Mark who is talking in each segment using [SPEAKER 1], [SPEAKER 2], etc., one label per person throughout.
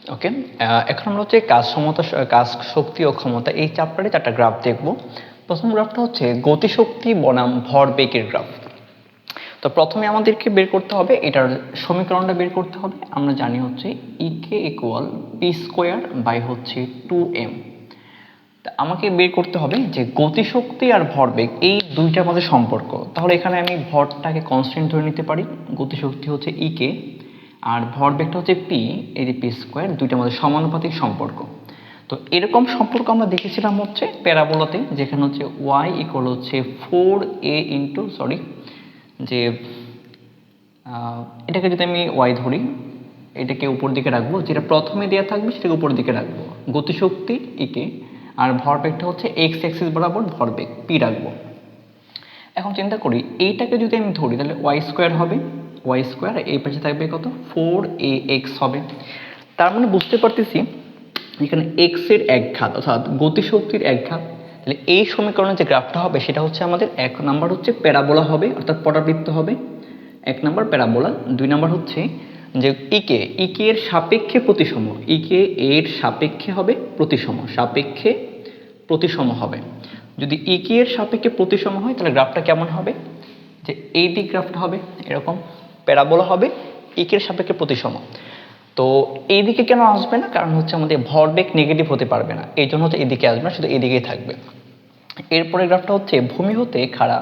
[SPEAKER 1] ওকে, এখন আমরা হচ্ছে কাজ সমতা, কাজ শক্তি ও ক্ষমতা এই চ্যাপ্টারে 4টা গ্রাফ দেখব। প্রথম গ্রাফটা হচ্ছে গতিশক্তি বনাম ভরবেগের গ্রাফ। তো প্রথমে আমাদেরকে বের করতে হবে, এটার সমীকরণটা বের করতে হবে। আমরা জানি হচ্ছে ইকে ইকুয়াল পি স্কোয়ার বাই হচ্ছে 2m। আমাকে বের করতে হবে যে গতিশক্তি আর ভরবেগ এই দুইটার মধ্যে সম্পর্ক। তাহলে এখানে আমি ভরটাকে কনস্ট্যান্ট ধরে নিতে পারি, গতিশক্তি হচ্ছে ইকে আর ভরবেগটা হচ্ছে পি, এই যে পি স্কোয়ার, দুইটার মধ্যে সমানুপাতিক সম্পর্ক। তো এরকম সম্পর্ক আমরা দেখেছিলাম হচ্ছে প্যারাবোলাতে, যেখানে হচ্ছে ওয়াই ইকুয়াল হচ্ছে 4a ইন্টু যে এটাকে যদি আমি ওয়াই ধরি, এটাকে উপর দিকে রাখবো, যেটা প্রথমে দেওয়া থাকবে সেটাকে উপর দিকে রাখবো, গতিশক্তি ইকে, আর ভরবেগটা হচ্ছে এক্স অ্যাক্সিস বরাবর ভরবেগ পি রাখবো। এখন চিন্তা করি এইটাকে যদি আমি ধরি তাহলে ওয়াই স্কোয়ার হবে, ওয়াই স্কোয়ার এই পাশে থাকবে কত 4ax হবে। তার মানে বুঝতে পারতেছি এখানে এক্স এর এক ঘাত অর্থাৎ গতিশক্তির এক ঘাত। তাহলে এই সমীকরণের যে গ্রাফটা হবে সেটা হচ্ছে আমাদের 1 নাম্বার হচ্ছে প্যারাবোলা হবে অর্থাৎ পরাবৃত্ত হবে, 1 নাম্বার প্যারাবোলা। 2 নাম্বার হচ্ছে যে ইকে এর সাপেক্ষে প্রতিসম, ইকে এর সাপেক্ষে হবে প্রতিসম, সাপেক্ষে প্রতিসম হবে। যদি ইকে এর সাপেক্ষে প্রতিসম হয় তাহলে গ্রাফটা কেমন হবে, যে এই দিক গ্রাফটা হবে এরকম, প্যারাবোলা হবে ইকে এর সাপেক্ষে প্রতিসম। তো এইদিকে কেন আসবে না, কারণ হচ্ছে আমাদের ভরবেগ নেগেটিভ হতে পারবে না, এই জন্য হচ্ছে এদিকে আসবে না, শুধু এদিকেই থাকবে। এরপরে গ্রাফটা হচ্ছে ভূমি হতে খাড়া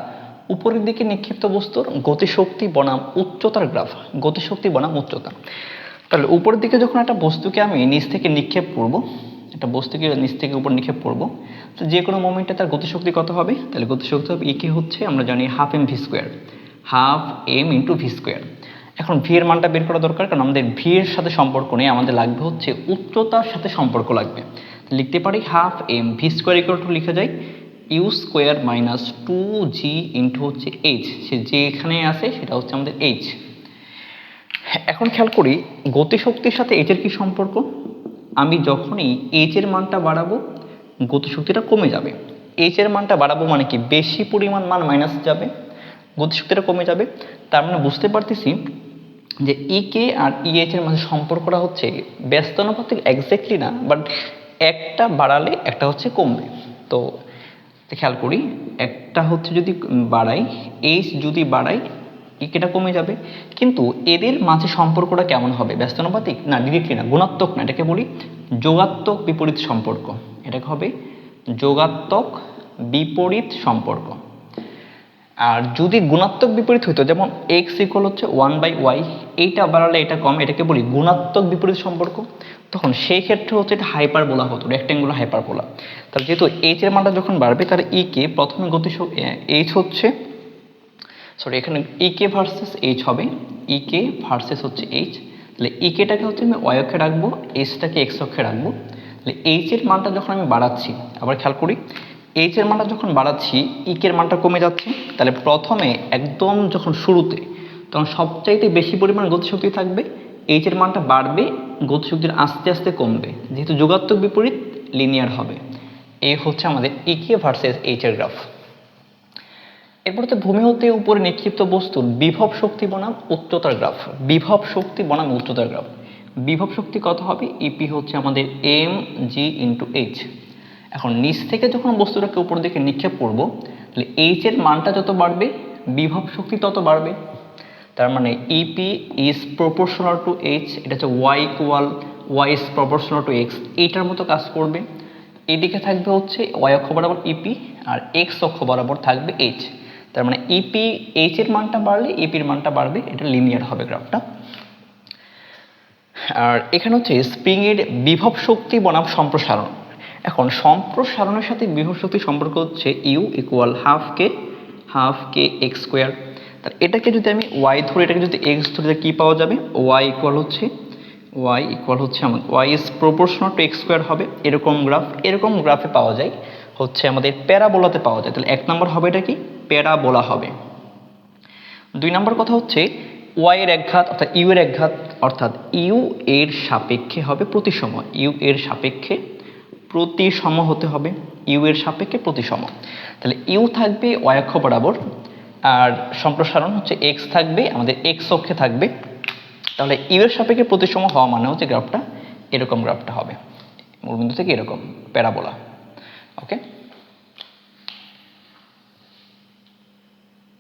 [SPEAKER 1] উপরের দিকে নিক্ষিপ্ত বস্তুর গতিশক্তি বনাম উচ্চতার গ্রাফ, গতিশক্তি বনাম উচ্চতা। তাহলে উপরের দিকে যখন একটা বস্তুকে আমি নিচ থেকে নিক্ষেপ করব, একটা বস্তুকে নিচ থেকে উপর নিক্ষেপ করব, তো যে কোনো মোমেন্টে তার গতিশক্তি কত হবে, তাহলে গতিশক্তি হবে ইকে হচ্ছে আমরা জানি half m v square, half m into v square. এখন ভি এর মানটা বের করা দরকার, কারণ আমাদের ভি এর সাথে সম্পর্ক নেই, আমাদের লাগবে হচ্ছে উচ্চতার সাথে সম্পর্ক লাগবে। লিখতে পারি half m v square equal to লিখে যায় u square minus 2g into হচ্ছে এইচ, সে যেখানে আছে সেটা হচ্ছে আমাদের এইচ। এখন খেয়াল করি গতিশক্তির সাথে এইচের কি সম্পর্ক, আমি যখনই এইচের মানটা বাড়াবো গতিশক্তিটা কমে যাবে। এইচের মানটা বাড়াবো মানে কি, বেশি পরিমাণ মান মাইনাস যাবে, গতিশক্তিটা কমে যাবে। তার মানে বুঝতে পারতেছি যে ইকে আর ইএইচ এর মাঝে সম্পর্কটা হচ্ছে ব্যস্তানুপাতিক, এক্স্যাক্টলি না, বাট একটা বাড়ালে একটা হচ্ছে কমবে। তো খেয়াল করি একটা হচ্ছে যদি বাড়াই, এইচ যদি বাড়াই ইকেটা কমে যাবে, কিন্তু এদের মাঝে সম্পর্কটা কেমন হবে, ব্যস্তানুপাতিক না, ডিরেক্টলি না, গুণাত্মক না, এটাকে বলি যোগাত্মক বিপরীত সম্পর্ক, এটাকে হবে যোগাত্মক বিপরীত সম্পর্ক। আর যদি গুণাত্মক বিপরীত হইতো, যেমন এক্স ইকুয়াল হচ্ছে 1/y, এইটা বাড়ালে এটা কম, এটাকে বলি গুণাত্মক বিপরীত সম্পর্ক, তখন সেই ক্ষেত্রে হচ্ছে এটা হাইপারবোলা হতো, রেক্ট্যাঙ্গুলার হাইপারবোলা। তাহলে যেহেতু এইচ এর মানটা যখন বাড়বে তাহলে ই কে প্রথমে এইচ হচ্ছে এখানে ই কে ভার্সেস এইচ হবে, ই কে ভার্সেস হচ্ছে এইচ। তাহলে ই কেটাকে হচ্ছে আমি ওয়াই অক্ষে রাখবো, এইচটাকে এক্স অক্ষে রাখবো। তাহলে এইচ এর মানটা যখন আমি বাড়াচ্ছি, আবার খেয়াল করি এইচ এর মানটা যখন বাড়াচ্ছি ই কে এর মানটা কমে যাচ্ছে, তাহলে প্রথমে একদম যখন শুরুতে তখন সবচাইতে বেশি পরিমাণ গতিশক্তি থাকবে, এইচ এর মানটা বাড়বে, গতিশক্তির আস্তে আস্তে কমবে, যেহেতু যোগাত্মক বিপরীত লিনিয়ার হবে। এই হচ্ছে আমাদের ই কে ভার্সেস এইচ এর গ্রাফ। এরপর তো ভূমি হতে উপরে নিক্ষিপ্ত বস্তুর বিভব শক্তি বনাম উচ্চতার গ্রাফ, বিভব শক্তি বনাম উচ্চতার গ্রাফ। বিভব শক্তি কত হবে, ইপি হচ্ছে আমাদের এম জি ইন্টু এইচ। এখন নিচ থেকে যখন বস্তুটাকে উপর দিকে নিক্ষেপ করব, তাহলে এইচ এর মানটা যত বাড়বে বিভব শক্তি তত বাড়বে। তার মানে EP is proportional to h, এটা হচ্ছে y equal y is proportional to x, এইটার মতো কাজ করবে। এদিকে থাকবে হচ্ছে ওয়াই অক্ষ বরাবর ইপি আর এক্স অক্ষ বরাবর থাকবে এইচ। তার মানে ইপি এইচ এর মানটা বাড়লে ইপির মানটা বাড়বে, এটা লিনিয়ার হবে গ্রাফটা। আর এখানে হচ্ছে স্প্রিং এর বিভব শক্তি বনাম সম্প্রসারণ। এখন সম্প্রসারণের সাথে বিভব শক্তির সম্পর্ক হচ্ছে u equal half k x square. তার এটাকে যদি আমি ওয়াই ধরি, এটাকে যদি এক্স ধরি, কি পাওয়া যাবে, ওয়াই ইকুয়াল হচ্ছে আমাদের y is proportional to x square হবে। এরকম গ্রাফে পাওয়া যায় হচ্ছে আমাদের প্যারাবোলাতে পাওয়া যায়। তাহলে 1 নম্বর হবে এটা কি, প্যারাবোলা হবে। 2 নম্বর কথা হচ্ছে ওয়াই এর একঘাত অর্থাৎ ইউ এর একঘাত, অর্থাৎ ইউ এর সাপেক্ষে হবে প্রতিসম, ইউ এর সাপেক্ষে প্রতিসম হতে হবে, ইউ এর সাপেক্ষে প্রতিসম। তাহলে ইউ থাকবে ওয়াই অক্ষ বরাবর আর সম্প্রসারণ হচ্ছে এক্স থাকবে আমাদের এক্স অক্ষে থাকবে। তাহলে ইউ এর সাপেক্ষে প্রতিসম হওয়া মানে হচ্ছে গ্রাফটা এরকম গ্রাফটা হবে, মূলবিন্দু থেকে এরকম প্যারাবোলা। ওকে।